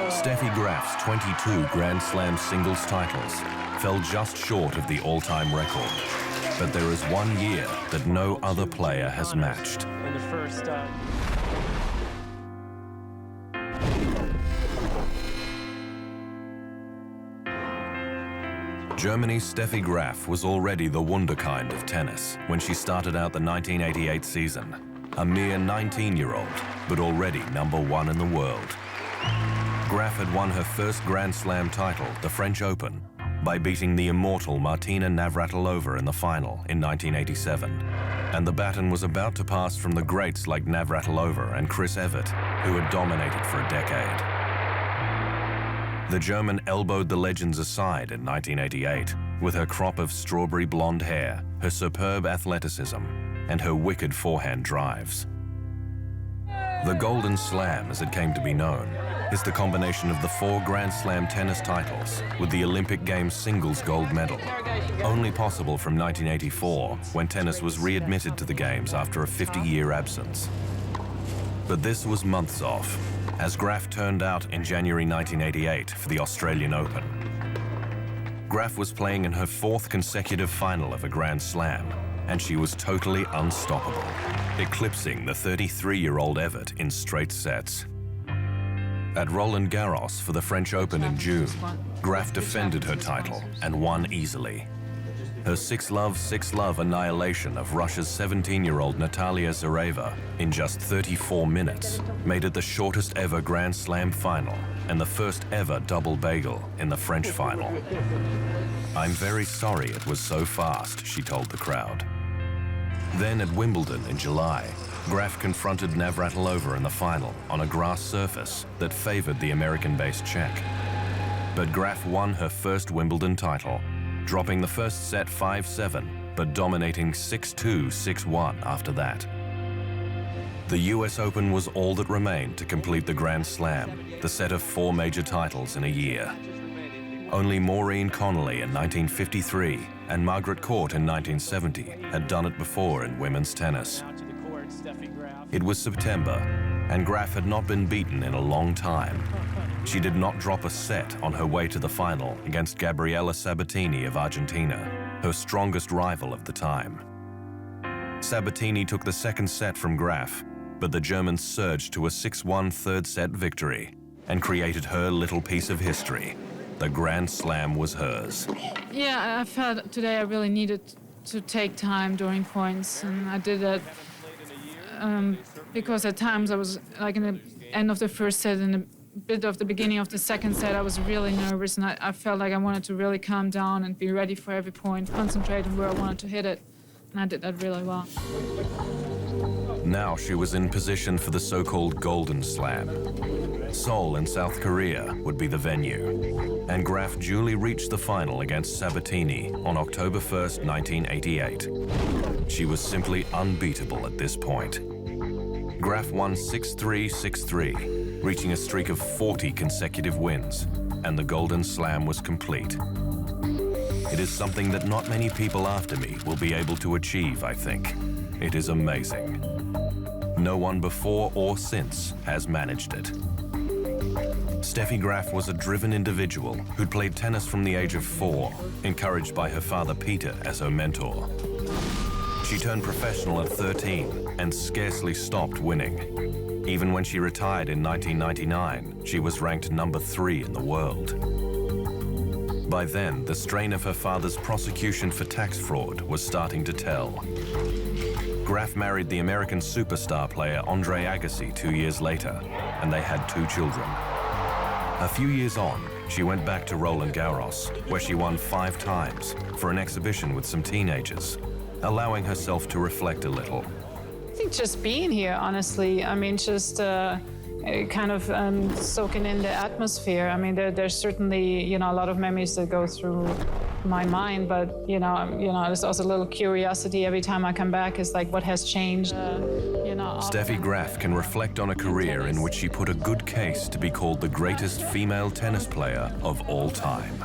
Steffi Graf's 22 Grand Slam singles titles fell just short of the all-time record. But there is one year that no other player has matched. In the first Germany's Steffi Graf was already the wunderkind of tennis when she started out the 1988 season. A mere 19-year-old, but already #1 in the world. Graf had won her first Grand Slam title, the French Open, by beating the immortal Martina Navratilova in the final in 1987. And the baton was about to pass from the greats like Navratilova and Chris Evert, who had dominated for a decade. The German elbowed the legends aside in 1988 with her crop of strawberry blonde hair, her superb athleticism, and her wicked forehand drives. The Golden Slam, as it came to be known, is the combination of the 4 Grand Slam tennis titles with the Olympic Games singles gold medal, only possible from 1984, when tennis was readmitted to the Games after a 50-year absence. But this was months off, as Graf turned out in January 1988 for the Australian Open. Graf was playing in her 4th consecutive final of a Grand Slam, and she was totally unstoppable, eclipsing the 33-year-old Evert in straight sets. At Roland Garros for the French Open in June, Graf defended her title and won easily. Her 6-love annihilation of Russia's 17-year-old Natalia Zareva in just 34 minutes made it the shortest ever Grand Slam final and the first ever double bagel in the French final. "I'm very sorry it was so fast," she told the crowd. Then at Wimbledon in July, Graf confronted Navratilova in the final on a grass surface that favored the American-based Czech. But Graf won her first Wimbledon title, dropping the first set 5-7, but dominating 6-2, 6-1 after that. The US Open was all that remained to complete the Grand Slam, the set of 4 major titles in a year. Only Maureen Connolly in 1953 and Margaret Court in 1970 had done it before in women's tennis. It was September, and Graf had not been beaten in a long time. She did not drop a set on her way to the final against Gabriela Sabatini of Argentina, her strongest rival of the time. Sabatini took the second set from Graf, but the Germans surged to a 6-1 third set victory and created her little piece of history. The Grand Slam was hers. Yeah, I felt today I really needed to take time during points, and I did that because at times I was like in the end of the first set and a bit of the beginning of the second set, I was really nervous, and I felt like I wanted to really calm down and be ready for every point, concentrate on where I wanted to hit it, and I did that really well. Now she was in position for the so-called Golden Slam. Seoul in South Korea would be the venue, and Graf duly reached the final against Sabatini on October 1st, 1988. She was simply unbeatable at this point. Graf won 6-3, 6-3, reaching a streak of 40 consecutive wins, and the Golden Slam was complete. It is something that not many people after me will be able to achieve, I think. It is amazing. No one before or since has managed it. Steffi Graf was a driven individual who'd played tennis from the age of 4, encouraged by her father Peter as her mentor. She turned professional at 13 and scarcely stopped winning. Even when she retired in 1999, she was ranked #3 in the world. By then, the strain of her father's prosecution for tax fraud was starting to tell. Graf married the American superstar player Andre Agassi 2 years later, and they had 2 children. A few years on, she went back to Roland Garros, where she won 5 times for an exhibition with some teenagers, allowing herself to reflect a little. I think just being here, honestly, I mean, just kind of soaking in the atmosphere. I mean, there's certainly, a lot of memories that go through my mind, but, there's also a little curiosity every time I come back. It's like, what has changed? Steffi Graf can reflect on a career in which she put a good case to be called the greatest female tennis player of all time.